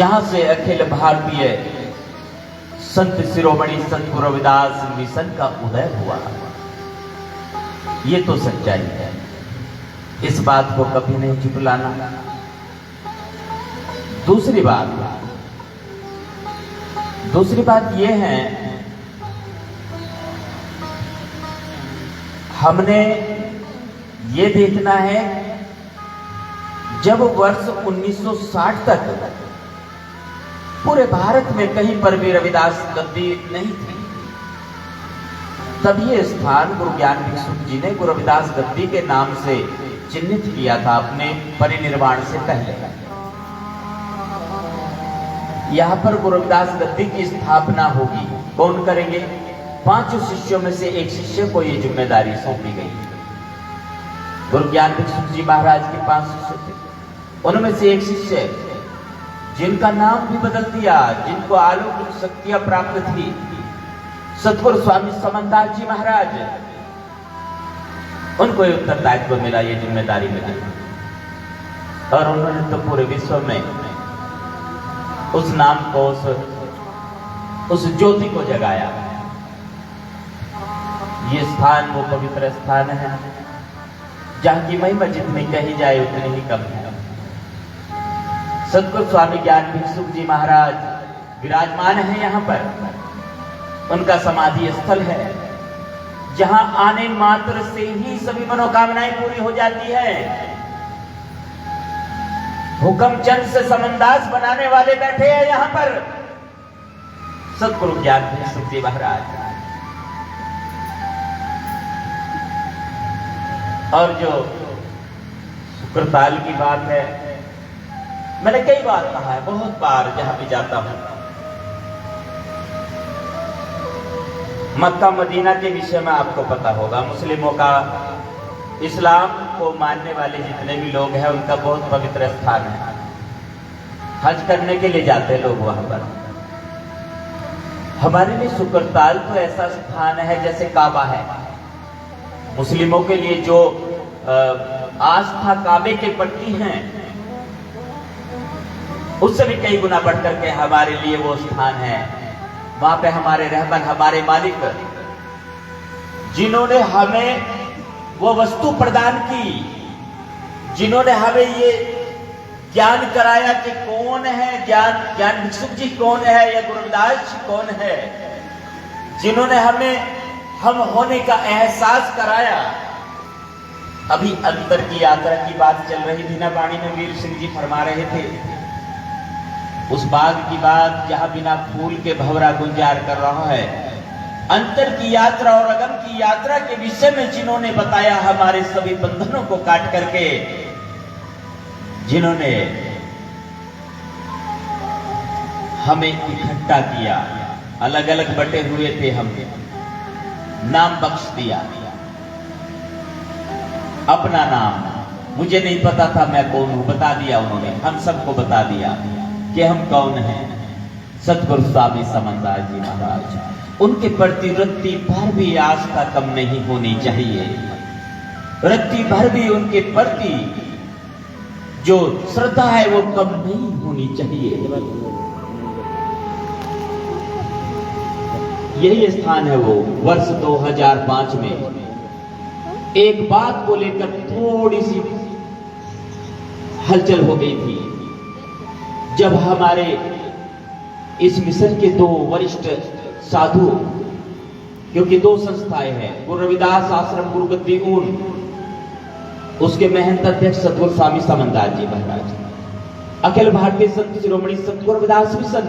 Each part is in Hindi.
जहां से अखिल भारतीय संत शिरोमणि संत गुरु रविदास मिशन का उदय हुआ। ये तो सच्चाई है, इस बात को कभी नहीं झुठलाना। दूसरी बात यह है, हमने ये देखना है जब वर्ष 1960 तक पूरे भारत में कहीं पर भी रविदास गद्दी नहीं थी, तब ये स्थान गुरु ज्ञान भिक्षुक जी ने गुरु रविदास गद्दी के नाम से चिन्हित किया था अपने परिनिर्वाण से पहले। यहां पर गुरु रविदास गद्दी की स्थापना होगी। कौन करेंगे? 5 शिष्यों में से एक शिष्य को ये जिम्मेदारी सौंपी गई। गुरु ज्ञान भिक्षुक जी महाराज के 5 शिष्य थे, उनमें से एक शिष्य जिनका नाम भी बदल दिया, जिनको अलौकिक शक्तियां प्राप्त थी, सतगुरु स्वामी समनदास जी महाराज, उनको ये उत्तरदायित्व मिला, ये जिम्मेदारी मिली। और उन्होंने तो पूरे विश्व में उस नाम को, उस ज्योति को जगाया। ये स्थान वो पवित्र स्थान है जहां की महिमा जितनी कही जाए उतनी ही कम है। सतगुरु स्वामी ज्ञान भिक्षुक जी महाराज विराजमान है यहाँ पर। उनका समाधि स्थल है जहां आने मात्र से ही सभी मनोकामनाएं पूरी हो जाती है। हुक्मचंद से समनदास बनाने वाले बैठे हैं यहाँ पर, सतगुरु ज्ञान भिक्षुक जी महाराज। और जो शुक्रताल की बात है, मैंने कई बार कहा है, बहुत बार जहां भी जाता हूं, मक्का मदीना के विषय में आपको पता होगा, मुस्लिमों का, इस्लाम को मानने वाले जितने भी लोग हैं उनका बहुत पवित्र स्थान है। हज करने के लिए जाते हैं लोग वहां पर। हमारे लिए शुक्रताल तो ऐसा स्थान है जैसे काबा है। मुस्लिमों के लिए जो आस्था काबे के प्रति हैं, उससे भी कई गुना बढ़कर के हमारे लिए वो स्थान है। वहां पे हमारे रहबर, हमारे मालिक, जिन्होंने हमें वो वस्तु प्रदान की, जिन्होंने हमें ये ज्ञान कराया कि कौन है ज्ञान भिक्षुक जी कौन है या गुरु रविदास जी कौन है, जिन्होंने हमें हम होने का एहसास कराया। अभी अंतर की यात्रा की बात चल रही थी ना, वाणी में वीर सिंह जी फरमा रहे थे, उस बाग की बात जहां बिना फूल के भंवरा गुंजार कर रहा है। अंतर की यात्रा और अगम की यात्रा के विषय में जिन्होंने बताया, हमारे सभी बंधनों को काट करके जिन्होंने हमें इकट्ठा किया, अलग अलग बटे हुए थे, हम नाम बख्श दिया, अपना नाम। मुझे नहीं पता था मैं कौन हूं, बता दिया उन्होंने, हम सबको बता दिया कि हम कौन हैं। सतगुरु स्वामी समनदास जी महाराज, उनके प्रति रत्ती भर भी आस्था कम नहीं होनी चाहिए। रत्ती भर भी उनके प्रति जो श्रद्धा है वो कम नहीं होनी चाहिए। यही स्थान है वो। वर्ष 2005 में एक बात को लेकर थोड़ी सी हलचल हो गई थी, जब हमारे इस मिशन के 2 वरिष्ठ साधु, क्योंकि 2 संस्थाएं हैं, गुरु रविदास आश्रम गुरुगद्दी ऊन, उसके महंत अध्यक्ष सतगुरु स्वामी समनदास जी महाराज, अखिल भारतीय संत शिरोमणि संत गुरु रविदास मिशन,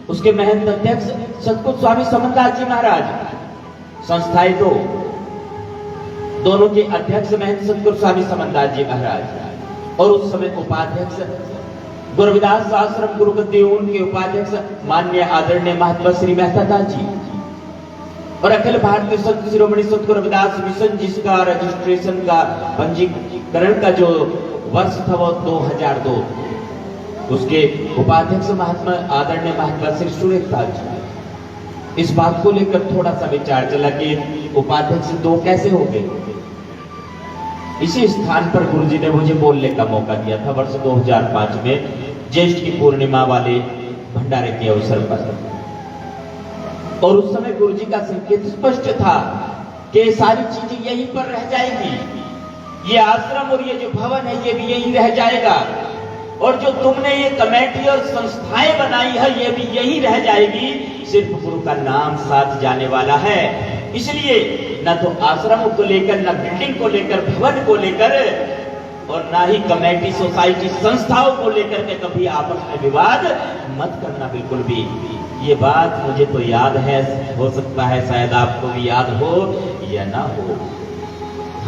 उसके महंत अध्यक्ष सतगुरु स्वामी समनदास जी महाराज। संस्थाएं 2, दोनों के अध्यक्ष महंत सतगुरु स्वामी समनदास जी महाराज, और उस समय उपाध्यक्ष गुरु रविदास आश्रम गुरुगद्दी ऊन के उपाध्यक्ष माननीय आदरणीय महात्मा श्री मेहता दास जी, और अखिल भारतीय संत शिरोमणि संत गुरु रविदास मिशन, जिसका रजिस्ट्रेशन का पंजीकरण का जो वर्ष था वो 2002, उसके उपाध्यक्ष महात्मा आदरणीय महात्मा श्री सुरेशदास जी। इस बात को लेकर थोड़ा सा विचार चला कि उपाध्यक्ष 2 कैसे हो गए। इसी स्थान पर गुरुजी ने मुझे बोलने का मौका दिया था वर्ष 2005 में, ज्येष्ठ की पूर्णिमा वाले भंडारे के अवसर पर। और उस समय गुरु जी का संकेत स्पष्ट था कि सारी चीजें यहीं पर रह जाएगी, ये आश्रम और ये जो भवन है ये भी यहीं रह जाएगा, और जो तुमने ये कमेटी और संस्थाएं बनाई है ये भी यहीं रह जाएगी, सिर्फ गुरु का नाम साथ जाने वाला है। इसलिए न तो आश्रम को लेकर, न बिल्डिंग को लेकर, भवन को लेकर, और ना ही कमेटी, सोसाइटी, संस्थाओं को लेकर के कभी आपस में विवाद मत करना बिल्कुल भी। ये बात मुझे तो याद है, हो सकता है शायद आपको भी याद हो या ना हो।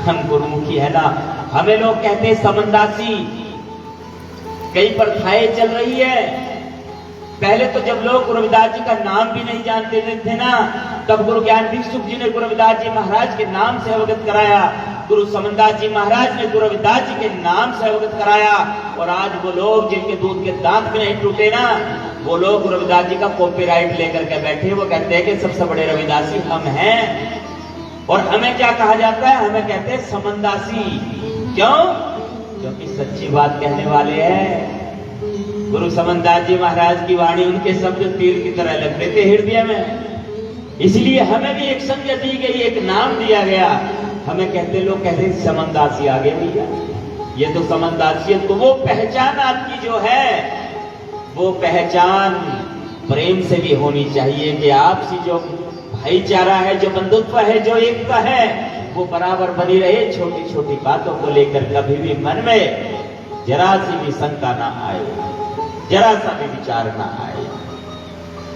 हम गुरुमुखी है ना, हमें लोग कहते हैं समंदासी। कई प्रथाएं चल रही है। पहले तो जब लोग गुरु रविदास जी का नाम भी नहीं जानते थे ना, तब गुरु ज्ञान भिक्षुक जी ने गुरु रविदास जी महाराज के नाम से अवगत कराया, गुरु समनदास जी महाराज ने गुरु रविदास जी के नाम से अवगत कराया। और आज वो लोग जिनके दूध के दांत भी नहीं टूटे ना, वो लोग गुरु रविदास जी का कॉपीराइट लेकर के बैठे, वो कहते हैं कि सबसे बड़े रविदासी हम हैं। और हमें क्या कहा जाता है? हमें कहते हैं समंदासी। क्यों? क्योंकि सच्ची बात कहने वाले हैं। गुरु समनदास जी महाराज की वाणी, उनके शब्द तीर की तरह लगते थे हृदय में। इसलिए हमें भी एक संज्ञा दी गई, एक नाम दिया गया। हमें कहते, लोग कहते समनदासी आगे भैया, ये तो समनदासियत, तो वो पहचान आपकी जो है, वो पहचान प्रेम से भी होनी चाहिए कि आपसी जो भाईचारा है, जो बंधुत्व है, जो एकता है, वो बराबर बनी रहे। छोटी छोटी बातों को लेकर कभी भी मन में जरा सी भी शंका ना आए, जरा सा भी विचार ना आए।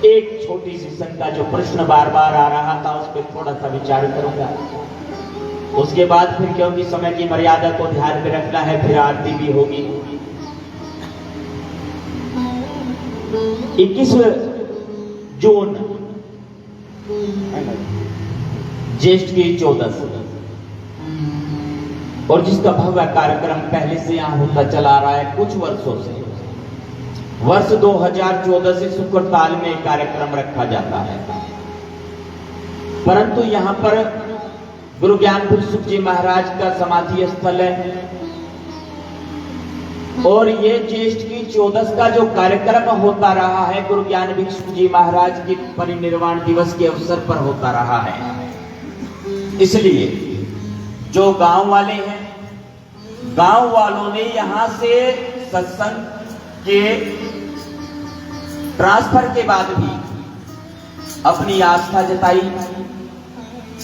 एक छोटी सी शंका, जो प्रश्न बार बार आ रहा था, उस पर थोड़ा सा विचार करूंगा। उसके बाद फिर, क्योंकि समय की मर्यादा को ध्यान में रखना है, फिर आरती भी होगी। 21 जून ज्येष्ठ की 14, और जिसका भव्य कार्यक्रम पहले से यहां होता चला रहा है कुछ वर्षों से। वर्ष 2014 से शुक्रताल में कार्यक्रम रखा जाता है, परंतु यहां पर गुरु ज्ञान भिक्षुक जी महाराज का समाधि स्थल है, और ये ज्येष्ठ की 14 का जो कार्यक्रम होता रहा है, गुरु ज्ञान भिक्षुक जी महाराज के परिनिर्वाण दिवस के अवसर पर होता रहा है। इसलिए जो गांव वाले हैं, गांव वालों ने यहां से सत्संग के ट्रांसफर के बाद भी अपनी आस्था जताई,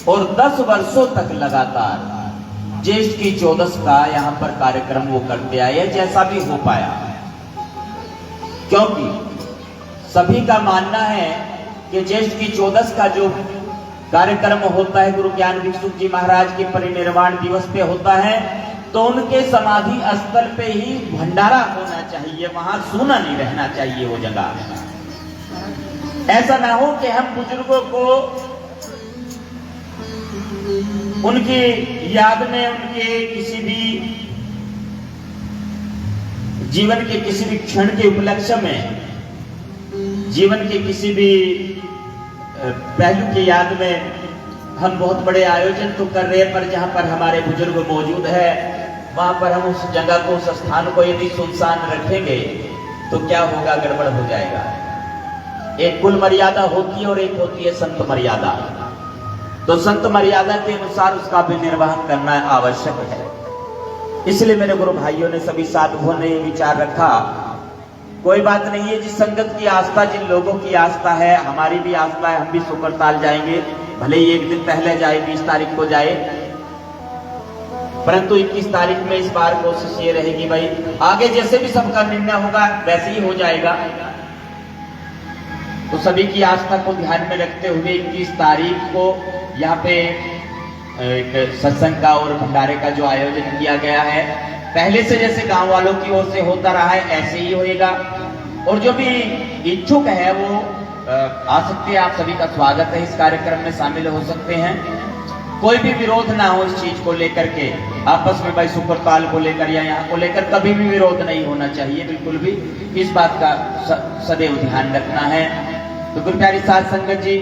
और 10 वर्षों तक लगातार ज्येष्ठ की 14 का यहां पर कार्यक्रम वो करते आए, जैसा भी हो पाया। क्योंकि सभी का मानना है कि ज्येष्ठ की 14 का जो कार्यक्रम होता है, गुरु ज्ञान भिक्षुक जी महाराज के परिनिर्वाण दिवस पे होता है, तो उनके समाधि स्थल पे ही भंडारा होना चाहिए, वहां सूना नहीं रहना चाहिए वो जगह। ऐसा ना हो कि हम बुजुर्गों को उनकी याद में, उनके किसी भी जीवन के किसी भी क्षण के उपलक्ष्य में, जीवन के किसी भी पहलू की याद में हम बहुत बड़े आयोजन तो कर रहे हैं, पर जहां पर हमारे बुजुर्ग मौजूद है, वहां पर हम उस जगह को, उस स्थान को यदि सुनसान रखेंगे तो क्या होगा? गड़बड़ हो जाएगा। एक कुल मर्यादा होती है और एक होती है संत मर्यादा। तो संत मर्यादा के अनुसार उसका भी निर्वहन करना आवश्यक है। इसलिए मेरे गुरु भाइयों ने, सभी साधुओं ने विचार रखा, कोई बात नहीं है, जिस संगत की आस्था, जिन लोगों की आस्था है, हमारी भी आस्था है, हम भी शुक्रताल जाएंगे, भले ही एक दिन पहले जाए, 20 तारीख को जाए, परंतु 21 तारीख में इस बार कोशिश ये रहेगी भाई, आगे जैसे भी सबका निर्णय होगा वैसे ही हो जाएगा। तो सभी की आस्था को ध्यान में रखते हुए 21 तारीख को यहाँ पे एक सत्संग का और भंडारे का जो आयोजन किया गया है, पहले से जैसे गांव वालों की ओर से होता रहा है ऐसे ही होएगा। और जो भी इच्छुक है वो आ सकते हैं, आप सभी का स्वागत है, इस कार्यक्रम में शामिल हो सकते हैं। कोई भी विरोध ना हो इस चीज को लेकर के, आपस में भाई शुक्रताल को लेकर या यहाँ को लेकर कभी भी विरोध नहीं होना चाहिए, बिल्कुल भी। इस बात का सदैव ध्यान रखना है। तो गुरु प्यारी साध संगत जी,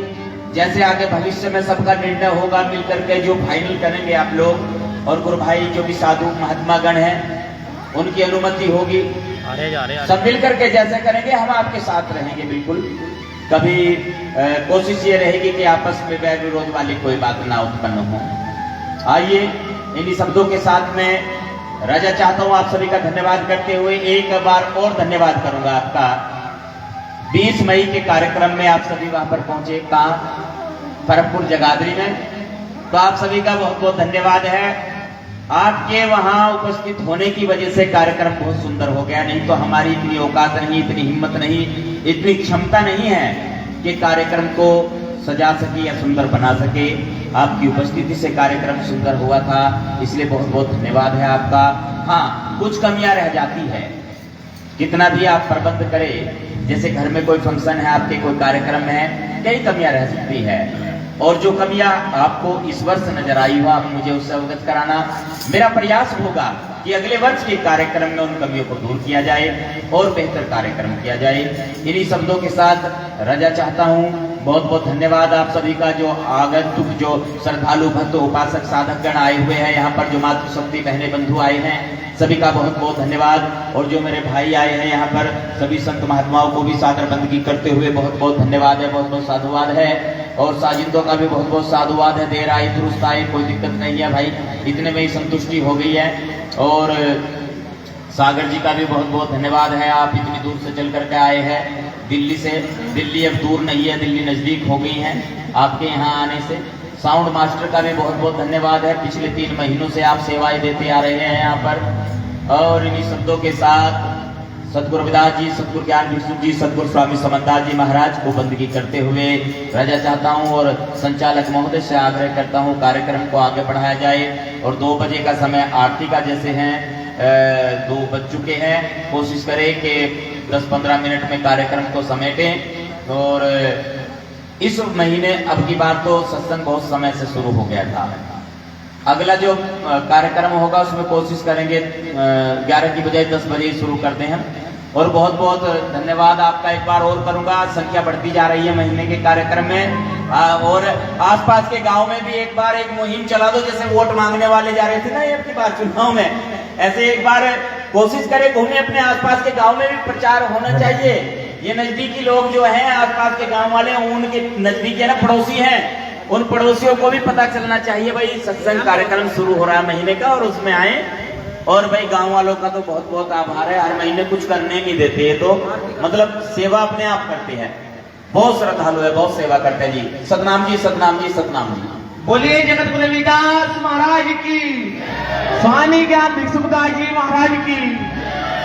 जैसे आगे भविष्य में सबका निर्णय होगा मिलकर के, जो फाइनल करेंगे आप लोग, और गुरु भाई जो भी साधु महात्मा गण हैं उनकी अनुमति होगी, सब मिल करके जैसे करेंगे हम आपके साथ रहेंगे बिल्कुल। कभी कोशिश ये रहेगी कि आपस में वैर विरोध वाली कोई बात ना उत्पन्न हो। आइए इन्हीं शब्दों के साथ में राजा चाहता हूं आप सभी का धन्यवाद करते हुए एक बार और धन्यवाद करूंगा आपका। 20 मई के कार्यक्रम में आप सभी वहां पर पहुंचे, कहां, परमपुर जगाधरी में। तो आप सभी का बहुत बहुत धन्यवाद है। आपके वहां उपस्थित होने की वजह से कार्यक्रम बहुत सुंदर हो गया, नहीं तो हमारी इतनी औकात नहीं, इतनी हिम्मत नहीं, इतनी क्षमता नहीं है कि कार्यक्रम को सजा सके या सुंदर बना सके। आपकी उपस्थिति से कार्यक्रम सुंदर हुआ था, इसलिए बहुत बहुत धन्यवाद है आपका। हाँ, कुछ कमियां रह जाती है, कितना भी आप प्रबंध करें, जैसे घर में कोई फंक्शन है, आपके कोई कार्यक्रम है, कई कमियां रह सकती है। और जो कमियां आपको इस वर्ष नजर आई हो, आप मुझे उससे अवगत कराना। मेरा प्रयास होगा कि अगले वर्ष के कार्यक्रम में उन कमियों को दूर किया जाए और बेहतर कार्यक्रम किया जाए। इन्हीं शब्दों के साथ रजा चाहता हूं। बहुत बहुत धन्यवाद आप सभी का, जो आगंतुक, जो श्रद्धालु भक्त उपासक साधक गण आए हुए हैं यहाँ पर, जो मातृशक्ति बहने बंधु आए हैं, सभी का बहुत बहुत धन्यवाद। और जो मेरे भाई आए हैं यहाँ पर, सभी संत महात्माओं को भी सादर बंदगी करते हुए बहुत बहुत धन्यवाद है, बहुत बहुत साधुवाद है। और साजिंदों का भी बहुत बहुत साधुवाद है। देर आए दुरुस्त आए, कोई दिक्कत नहीं है भाई, इतने में ही संतुष्टि हो गई है। और सागर जी का भी बहुत बहुत धन्यवाद है, आप इतनी दूर से चल करके आए हैं दिल्ली से। दिल्ली अब दूर नहीं है, दिल्ली नजदीक हो गई है आपके यहाँ आने से। साउंड मास्टर का भी बहुत बहुत धन्यवाद है, पिछले 3 महीनों से आप सेवाएं देते आ रहे हैं यहाँ पर। और इन्हीं शब्दों के साथ सतगुरु रविदास जी, सतगुरु ज्ञान भिक्षु जी, सतगुरु स्वामी समन्दास जी महाराज को बंदगी करते हुए रजा चाहता हूं और संचालक महोदय से आग्रह करता हूं कार्यक्रम को आगे बढ़ाया जाए। और 2 बजे का समय आरती का जैसे हैं, 2 बज चुके हैं, कोशिश करें कि 10-15 मिनट में कार्यक्रम को समेटें। और इस महीने अब की बार तो सत्संग बहुत समय से शुरू हो गया था। अगला जो कार्यक्रम होगा उसमें कोशिश करेंगे 11 की बजाय 10 बजे शुरू करते हैं। और बहुत बहुत धन्यवाद आपका एक बार और करूंगा। संख्या बढ़ती जा रही है महीने के कार्यक्रम में। और आसपास के गांव में भी एक बार एक मुहिम चला दो, जैसे वोट मांगने वाले जा रहे थे ना ये बार चुनाव में, ऐसे एक बार कोशिश करें घूमे अपने आसपास के गाँव में भी प्रचार होना चाहिए। ये नजदीकी लोग जो है आसपास के गाँव वाले, उनके नजदीकी है ना, पड़ोसी हैं, उन पड़ोसियों को भी पता चलना चाहिए भाई सत्संग कार्यक्रम शुरू हो रहा है महीने का, और उसमें आए। और भाई गांव वालों का तो बहुत बहुत आभार है, हर महीने कुछ करने नहीं देते, तो मतलब सेवा अपने आप करते हैं, बहुत श्रद्धालु है, बहुत सेवा करते हैं जी। सतनाम जी, सतनाम जी, सतनाम जी। बोलिए जगत गुरु रविदास महाराज की, स्वामी ज्ञान भिक्षुदास जी महाराज की,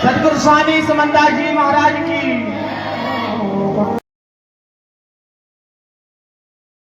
सतगुरु स्वामी समन्दास जी महाराज की।